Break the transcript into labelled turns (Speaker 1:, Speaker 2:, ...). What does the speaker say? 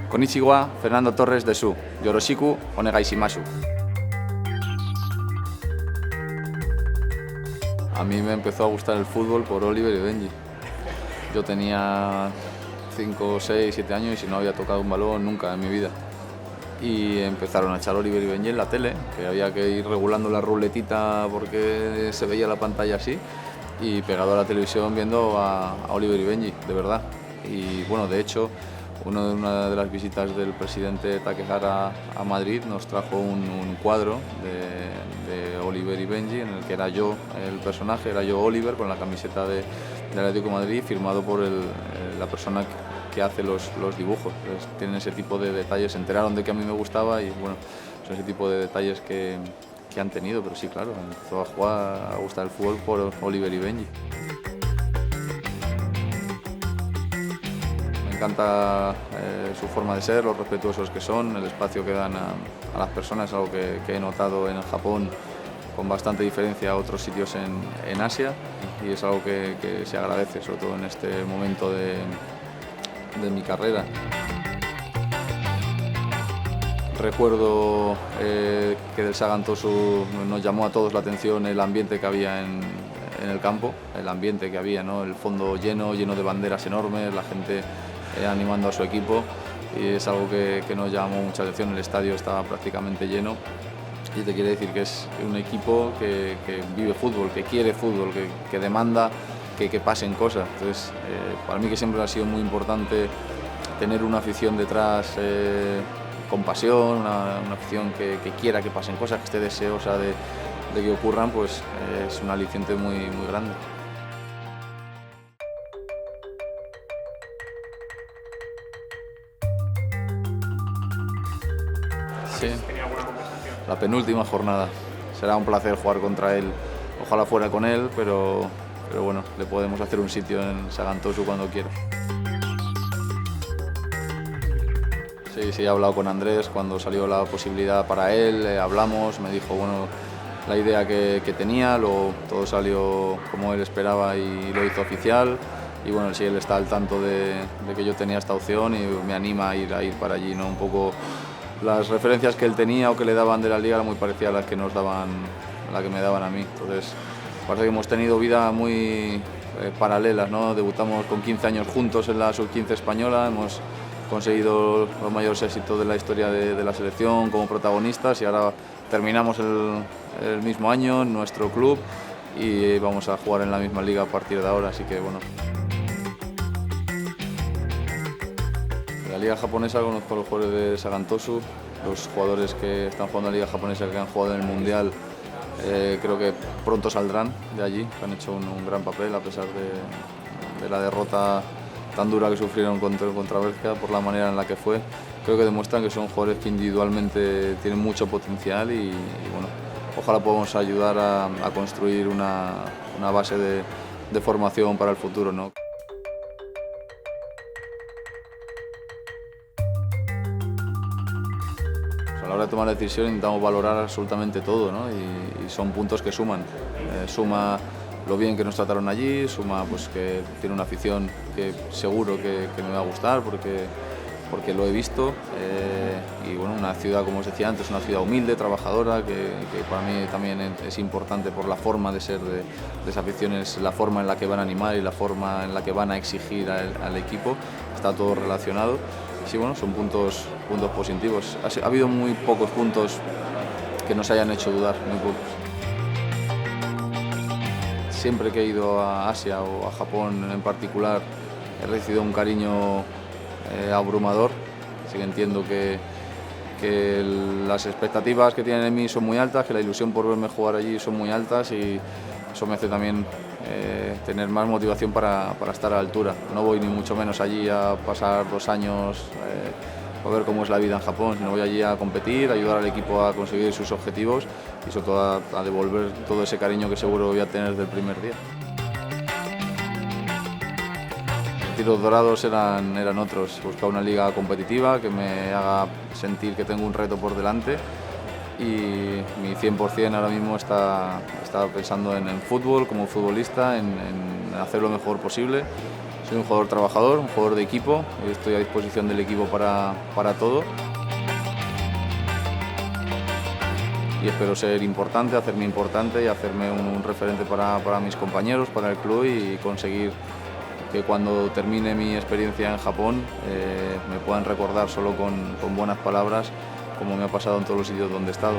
Speaker 1: Konnichiwa, Fernando Torres de Su. Yoroshiku, onegaishimasu. A mí me empezó a gustar el fútbol por Oliver y Benji. Yo tenía 5, 6, 7 años y no había tocado un balón nunca en mi vida. Y empezaron a echar Oliver y Benji en la tele, que había que ir regulando la ruletita porque se veía la pantalla así, y pegado a la televisión viendo a Oliver y Benji, de verdad. Y bueno, de hecho, una de las visitas del presidente Takehara a Madrid nos trajo un cuadro de Oliver y Benji, en el que era yo el personaje, era yo Oliver con la camiseta del Atlético de Madrid, firmado por la persona que hace los dibujos. Entonces, tienen ese tipo de detalles, se enteraron de que a mí me gustaba y bueno, son ese tipo de detalles que han tenido, pero sí, claro, empezó a jugar, a gustar el fútbol por Oliver y Benji. Me encanta su forma de ser, los respetuosos que son, el espacio que dan a las personas, algo que he notado en el Japón con bastante diferencia a otros sitios en Asia, y es algo que se agradece, sobre todo en este momento de mi carrera. Recuerdo que del Sagan Tosu nos llamó a todos la atención el ambiente que había en el campo, el ambiente que había, ¿no? El fondo lleno de banderas enormes, la gente animando a su equipo, y es algo que nos llamó mucha atención. El estadio estaba prácticamente lleno y te quiere decir que es un equipo que vive fútbol, que quiere fútbol, que demanda que pasen cosas. Entonces, para mí, que siempre ha sido muy importante tener una afición detrás con pasión, una afición que quiera que pasen cosas, que esté deseosa de que ocurran, pues es un aliciente muy, muy grande. Sí, la penúltima jornada. Será un placer jugar contra él. Ojalá fuera con él, pero bueno, le podemos hacer un sitio en Sagan Tosu cuando quiera. Sí, he hablado con Andrés cuando salió la posibilidad para él, hablamos, me dijo, bueno, la idea que tenía, luego todo salió como él esperaba y lo hizo oficial. Y bueno, sí, él está al tanto de que yo tenía esta opción y me anima a ir para allí, ¿no? Un poco las referencias que él tenía o que le daban de la liga eran muy parecidas a las que me daban a mí. Entonces, parece que hemos tenido vida muy paralelas, ¿no? Debutamos con 15 años juntos en la sub-15 española, hemos conseguido los mayores éxitos de la historia de la selección como protagonistas, y ahora terminamos el mismo año en nuestro club y vamos a jugar en la misma liga a partir de ahora, así que bueno. En la liga japonesa conozco a los jugadores de Sagan Tosu, los jugadores que están jugando en la liga japonesa, que han jugado en el Mundial, creo que pronto saldrán de allí, que han hecho un gran papel a pesar de la derrota tan dura que sufrieron contra Bélgica, por la manera en la que fue. Creo que demuestran que son jugadores que individualmente tienen mucho potencial y bueno, ojalá podamos ayudar a construir una base de formación para el futuro, ¿no? A la hora de tomar la decisión intentamos valorar absolutamente todo, ¿no? Y son puntos que suman. Suma lo bien que nos trataron allí, suma pues que tiene una afición que seguro que me va a gustar porque lo he visto, y bueno, una ciudad, como os decía antes, una ciudad humilde, trabajadora, que para mí también es importante por la forma de ser de esa afición, es la forma en la que van a animar y la forma en la que van a exigir al equipo, está todo relacionado. Sí, bueno, son puntos positivos. Ha habido muy pocos puntos que nos hayan hecho dudar, muy pocos. Siempre que he ido a Asia o a Japón en particular, he recibido un cariño abrumador. Así que entiendo que las expectativas que tienen en mí son muy altas, que la ilusión por verme jugar allí son muy altas, y eso me hace también tener más motivación para estar a la altura. No voy ni mucho menos allí a pasar 2 años a ver cómo es la vida en Japón, sino voy allí a competir, a ayudar al equipo a conseguir sus objetivos y sobre todo a devolver todo ese cariño que seguro voy a tener desde el primer día. Los tiros dorados eran otros, buscar una liga competitiva que me haga sentir que tengo un reto por delante, y mi 100% ahora mismo está pensando en fútbol, como futbolista, en hacer lo mejor posible, Soy un jugador trabajador, un jugador de equipo, estoy a disposición del equipo para todo. Y espero ser importante, hacerme importante y hacerme un referente para mis compañeros, para el club y conseguir que cuando termine mi experiencia en Japón me puedan recordar solo con buenas palabras, como me ha pasado en todos los sitios donde he estado.